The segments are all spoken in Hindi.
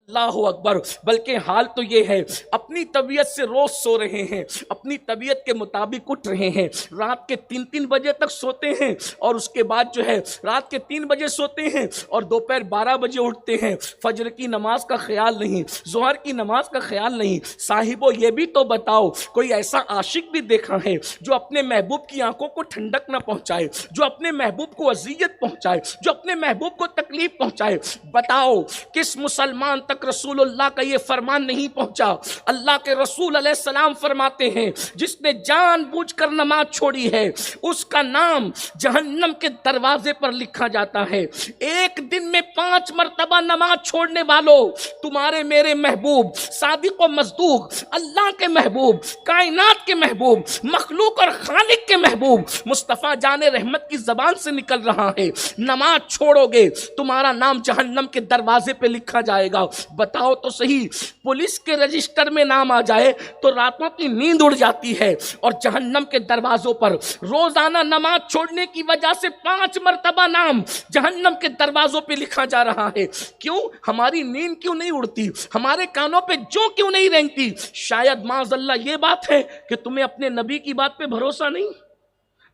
अल्लाहु अकबर। बल्कि हाल तो ये है, अपनी तबीयत से रोज सो रहे हैं, अपनी तबीयत के मुताबिक उठ रहे हैं, रात के 3-3 बजे तक सोते हैं और उसके बाद जो है रात के 3 बजे सोते हैं और दोपहर 12 बजे उठते हैं। फजर की नमाज का ख्याल नहीं, जोहर की नमाज का ख्याल नहीं। साहिबो ये भी तो बताओ, कोई ऐसा आशिक भी देखा है जो अपने महबूब की आंखों को ठंडक न पहुंचाए, जो अपने महबूब को अजियत पहुंचाए, जो अपने महबूब को तकलीफ पहुंचाए? बताओ किस मुसलमान तक रसूलुल्लाह का ये फरमान नहीं पहुंचा? अल्लाह के रसूल अलैहिस्सलाम फरमाते हैं, जिसने जानबूझकर नमाज छोड़ी है उसका नाम जहन्नम के दरवाजे पर लिखा जाता है। एक दिन में 5 मरतबा नमाज छोड़ने वालों, तुम्हारे मेरे महबूब, सादिक व मज़दूक, अल्लाह के महबूब, कायनात के महबूब, मखलूक और खालिक के महबूब मुस्तफ़ा जाने रहमत की जबान से निकल रहा है, नमाज छोड़ोगे तुम्हारा नाम जहन्नम के दरवाजे पे लिखा जाएगा। बताओ तो सही, पुलिस के रजिस्टर में नाम आ जाए तो रातों की नींद उड़ जाती है, और जहन्नम के दरवाजों पर रोजाना नमाज छोड़ने की वजह से 5 मरतबा नाम जहन्नम के दरवाजों पे लिखा जा रहा है। क्यों? हमारी नींद क्यों नहीं उड़ती? हमारे कानों पे जो क्यों नहीं रेंगती? शायद माज़अल्लाह ये बात है कि तुम्हें अपने नबी की बात पे भरोसा नहीं,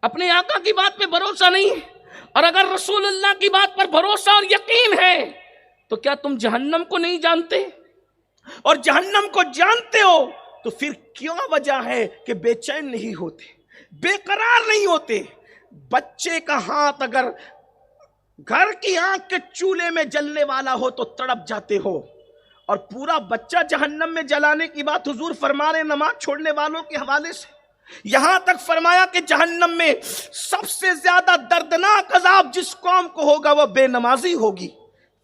अपने आका की बात पे भरोसा नहीं। और अगर रसूलुल्लाह की बात पर भरोसा और यकीन है तो क्या तुम जहन्नम को नहीं जानते? और जहन्नम को जानते हो तो फिर क्यों वजह है कि बेचैन नहीं होते, बेकरार नहीं होते? बच्चे का हाथ अगर घर की आंख के चूल्हे में जलने वाला हो तो तड़प जाते हो, और पूरा बच्चा जहन्नम में जलाने की बात हुजूर फरमा रहे नमाज छोड़ने वालों के हवाले से। यहां तक फरमाया कि जहन्नम में सबसे ज्यादा दर्दनाक अजाब जिस कौम को होगा वह बेनमाजी होगी।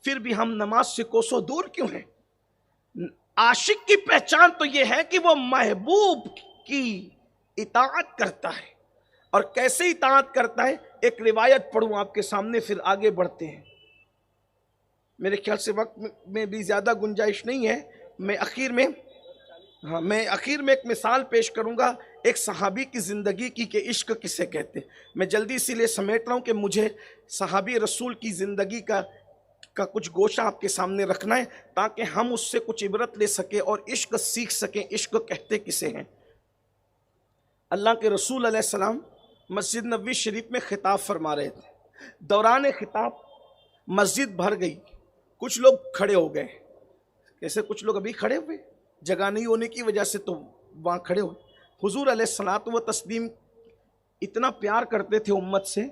फिर भी हम नमाज से कोसों दूर क्यों हैं? आशिक की पहचान तो यह है कि वो महबूब की इताअत करता है। और कैसे इताअत करता है, एक रिवायत पढ़ूं आपके सामने, फिर आगे बढ़ते हैं। मेरे ख्याल से वक्त में भी ज्यादा गुंजाइश नहीं है। मैं आखिर में एक मिसाल पेश करूंगा एक सहाबी की जिंदगी की, कि इश्क किसे कहते हैं। मैं जल्दी इसीलिए समेट रहा हूं कि मुझे सहाबी रसूल की जिंदगी का कुछ गोशा आपके सामने रखना है, ताकि हम उससे कुछ इबरत ले सके और इश्क सीख सकें। इश्क कहते किसे हैं? अल्लाह के रसूल अलैहिस्सलाम मस्जिद नबवी शरीफ में खिताब फरमा रहे थे। दौरान खिताब मस्जिद भर गई, कुछ लोग खड़े हो गए। कैसे कुछ लोग अभी खड़े हुए, जगह नहीं होने की वजह से तो वहाँ खड़े हुए। हुजूर अलैहिस्सलात व तस्लीम इतना प्यार करते थे उम्मत से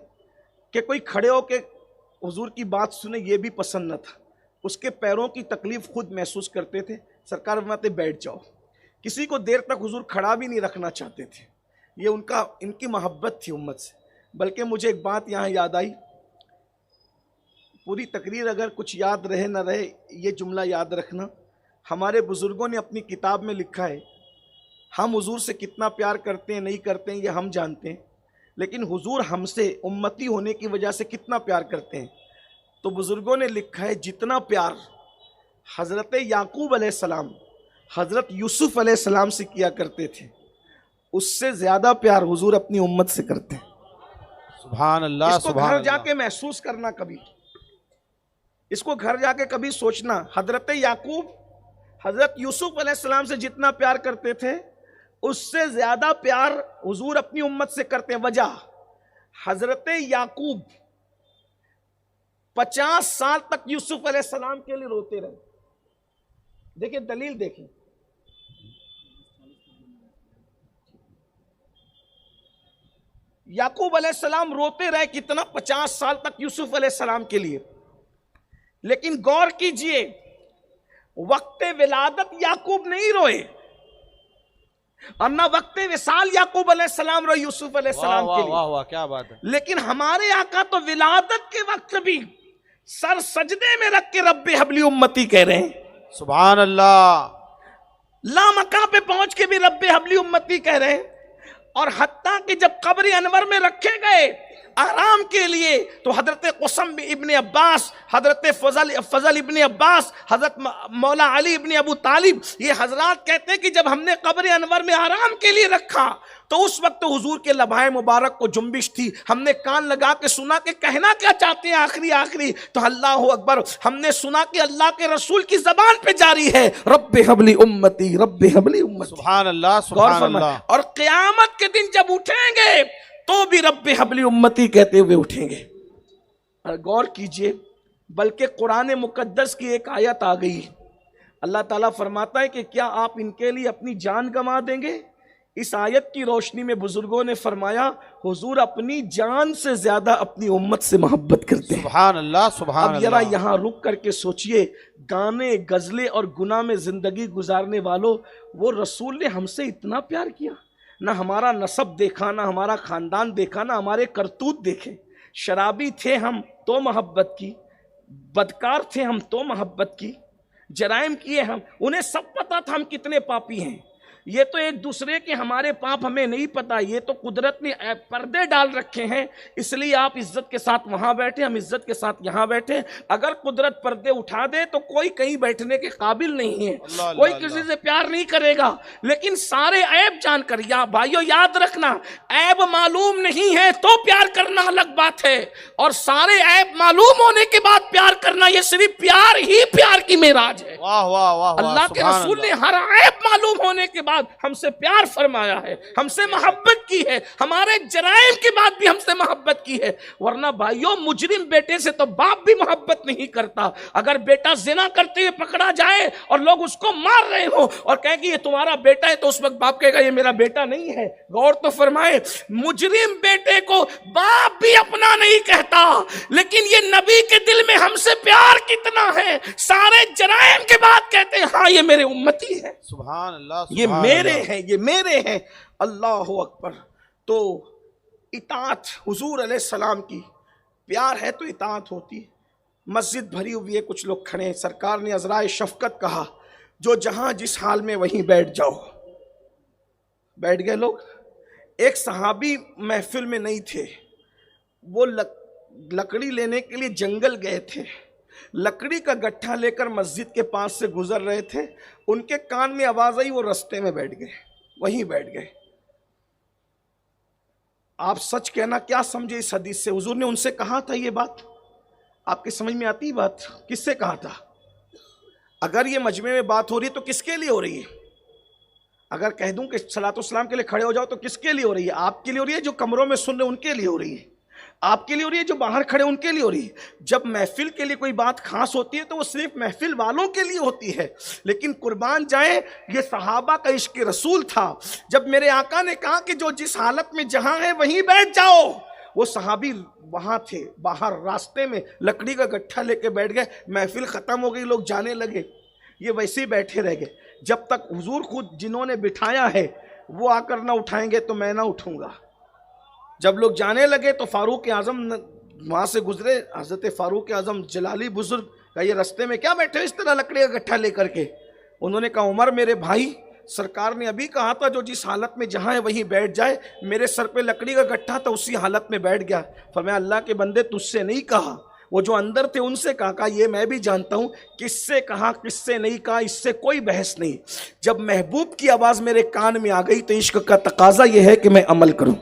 कि कोई खड़े हो के हुजूर की बात सुने ये भी पसंद न था। उसके पैरों की तकलीफ खुद महसूस करते थे। सरकार फरमाते बैठ जाओ। किसी को देर तक हुजूर खड़ा भी नहीं रखना चाहते थे। ये इनकी मोहब्बत थी उम्मत से। बल्कि मुझे एक बात यहाँ याद आई, पूरी तकरीर अगर कुछ याद रहे न रहे, ये जुमला याद रखना। हमारे बुजुर्गों ने अपनी किताब में लिखा है, हम हुजूर से कितना प्यार करते हैं नहीं करते हैं ये हम जानते हैं, लेकिन हुजूर हमसे उम्मती होने की वजह से कितना प्यार करते हैं। तो बुजुर्गों ने लिखा है, जितना प्यार हज़रत याकूब अलैहिस्सलाम हज़रत यूसुफ अलैहिस्सलाम से किया करते थे, उससे ज़्यादा प्यार हुजूर अपनी उम्मत से करते हैं। सुभान अल्लाह। इसको घर जाके महसूस करना, कभी इसको घर जाके कभी सोचना। हज़रत याकूब हज़रत यूसुफ अलैहिस्सलाम से जितना प्यार करते थे, उससे ज्यादा प्यार हुजूर अपनी उम्मत से करते हैं। वजह, हजरत याकूब 50 साल तक यूसुफ अलैहिस्सलाम के लिए रोते रहे। देखिए दलील देखिए, याकूब अलैहिस्सलाम रोते रहे कितना, 50 साल तक यूसुफ अलैहिस्सलाम के लिए। लेकिन गौर कीजिए, वक्त विलादत याकूब नहीं रोए और ना वक्त विसाल याकूब अलैहिस्सलाम रोए यूसुफ अलैहिस्सलाम के लिए। वाह वाह, क्या बात है। लेकिन हमारे आका तो विलादत के वक्त भी सर सजदे में रख के रब्बे हबली उम्मती कह रहे हैं। सुभान अल्लाह। लामका पे पहुंच के भी रब्बे हबली उम्मती कह रहे हैं। और हत्ता कि जब कब्र अनवर में रखे गए आराम के लिए। तो हजरत क़ुसम इब्ने अब्बास, हजरत फजल इब्ने अब्बास, हजरत मौला अली इब्ने अबू तालिब, ये हजरात कहते हैं कि जब हमने कब्र अनवर में आराम के लिए रखा तो उस वक्त तो हुजूर के लबाए मुबारक को जुम्बिश थी। हमने कान लगा के सुना कि कहना क्या चाहते हैं आखिरी आखिरी। तो अल्लाह अकबर, हमने सुना कि अल्लाह के रसूल की जबान पे जारी है, रब्बे हबली उम्मती, रब्बे हबली उम्मती। सुभान अल्लाह, सुभान अल्लाह। और क़यामत के दिन जब उठेंगे तो भी रब्बे हबली उम्मती कहते हुए उठेंगे। और गौर कीजिए, बल्कि कुरान मुकद्दस की एक आयत आ गई, अल्लाह ताला फरमाता है कि क्या आप इनके लिए अपनी जान गंवा देंगे। इस आयत की रोशनी में बुजुर्गों ने फरमाया, हुजूर अपनी जान से ज्यादा अपनी उम्मत से मोहब्बत करते हैं। सुभान अल्लाह, सुभान अब जरा यहाँ रुक करके सोचिए, गाने गजले और गुनाह में जिंदगी गुजारने वालों, वो रसूल ने हमसे इतना प्यार किया, ना हमारा नसब देखा, ना हमारा खानदान देखा, ना हमारे करतूत देखे। शराबी थे हम तो मोहब्बत की, बदकार थे हम तो मोहब्बत की, जराइम किए हम, उन्हें सब पता था हम कितने पापी हैं। ये तो एक दूसरे के हमारे पाप हमें नहीं पता, ये तो कुदरत ने पर्दे डाल रखे हैं, इसलिए आप इज्जत के साथ वहां बैठे, हम इज्जत के साथ यहाँ बैठे। अगर कुदरत पर्दे उठा दे तो कोई कहीं बैठने के काबिल नहीं है, कोई किसी से प्यार नहीं करेगा। लेकिन सारे ऐब जानकर, या भाइयों याद रखना, ऐब मालूम नहीं है तो प्यार करना अलग बात है, और सारे ऐब मालूम होने के बाद प्यार करना, ये सिर्फ प्यार ही प्यार की मेराज है। वाह वाह वाह, अल्लाह के रसूल ने हर ऐब मालूम होने के बाद हमसे प्यार फरमाया है, हमसे मोहब्बत की है, हमारे जराइम के बाद भी हमसे मोहब्बत की है। वरना भाइयों, मुजरिम बेटे से तो बाप भी मोहब्बत नहीं करता। अगर बेटा जिना करते हुए पकड़ा जाए और लोग उसको मार रहे हो और कहें कि ये तुम्हारा बेटा है, तो उस वक्त बाप कहेगा ये मेरा बेटा नहीं है। गौर तो फरमाए, मुजरिम बेटे को बाप भी अपना नहीं कहता, लेकिन ये नबी के दिल में हमसे प्यार कितना है, सारे जराइम के बाद कहते हैं हाँ ये मेरे उम्मती है, सुभान अल्लाह, ये मेरे हैं, ये मेरे हैं। अल्लाह अकबर। तो इताअत हुजूर अलैहिस्सलाम की, प्यार है तो इताअत होती है। मस्जिद भरी हुई है, कुछ लोग खड़े हैं, सरकार ने अज़राए शफकत कहा, जो जहां जिस हाल में वहीं बैठ जाओ। बैठ गए लोग। एक सहाबी महफिल में नहीं थे, वो लकड़ी लेने के लिए जंगल गए थे, लकड़ी का गट्ठा लेकर मस्जिद के पास से गुजर रहे थे, उनके कान में आवाज आई, वो रास्ते में बैठ गए, वहीं बैठ गए। आप सच कहना क्या समझे इस हदीस से? हुजूर ने उनसे कहा था ये बात, आपकी समझ में आती बात? किससे कहा था? अगर ये मजमे में बात हो रही है तो किसके लिए हो रही है? अगर कह दूं कि सलातो सलाम के लिए खड़े हो जाओ तो किसके लिए हो रही है? आपके लिए हो रही है, जो कमरों में सुन रहे उनके लिए हो रही है, आपके लिए हो रही है, जो बाहर खड़े उनके लिए हो रही है। जब महफिल के लिए कोई बात खास होती है तो वो सिर्फ महफिल वालों के लिए होती है। लेकिन कुर्बान जाए, ये सहाबा का इश्क रसूल था। जब मेरे आका ने कहा कि जो जिस हालत में जहां है वहीं बैठ जाओ, वो सहाबी वहां थे, बाहर रास्ते में लकड़ी का गट्ठा लेके बैठ गए। महफिल खत्म हो गई, लोग जाने लगे, ये वैसे ही बैठे रह गए। जब तक हुजूर खुद जिन्होंने बिठाया है वो आकर ना उठाएंगे तो मैं ना उठूंगा। जब लोग जाने लगे तो फारूक आजम वहाँ से गुजरे, हज़रत फारूक आजम जलाली बुजुर्ग का, ये रास्ते में क्या बैठे इस तरह लकड़ी का गट्ठा लेकर के? उन्होंने कहा, उमर मेरे भाई, सरकार ने अभी कहा था जो जिस हालत में जहाँ है वहीं बैठ जाए, मेरे सर पे लकड़ी का गट्ठा था, उसी हालत में बैठ गया। फरमाया, अल्लाह के बंदे, तुझसे नहीं कहा, वो जो अंदर थे उनसे कहा ये मैं भी जानता हूँ, किससे कहा किससे नहीं कहा इससे कोई बहस नहीं। जब महबूब की आवाज़ मेरे कान में आ गई तो इश्क का तकाजा ये है कि मैं अमल करूँ।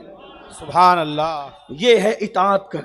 सुभान अल्लाह, ये है इताअत का।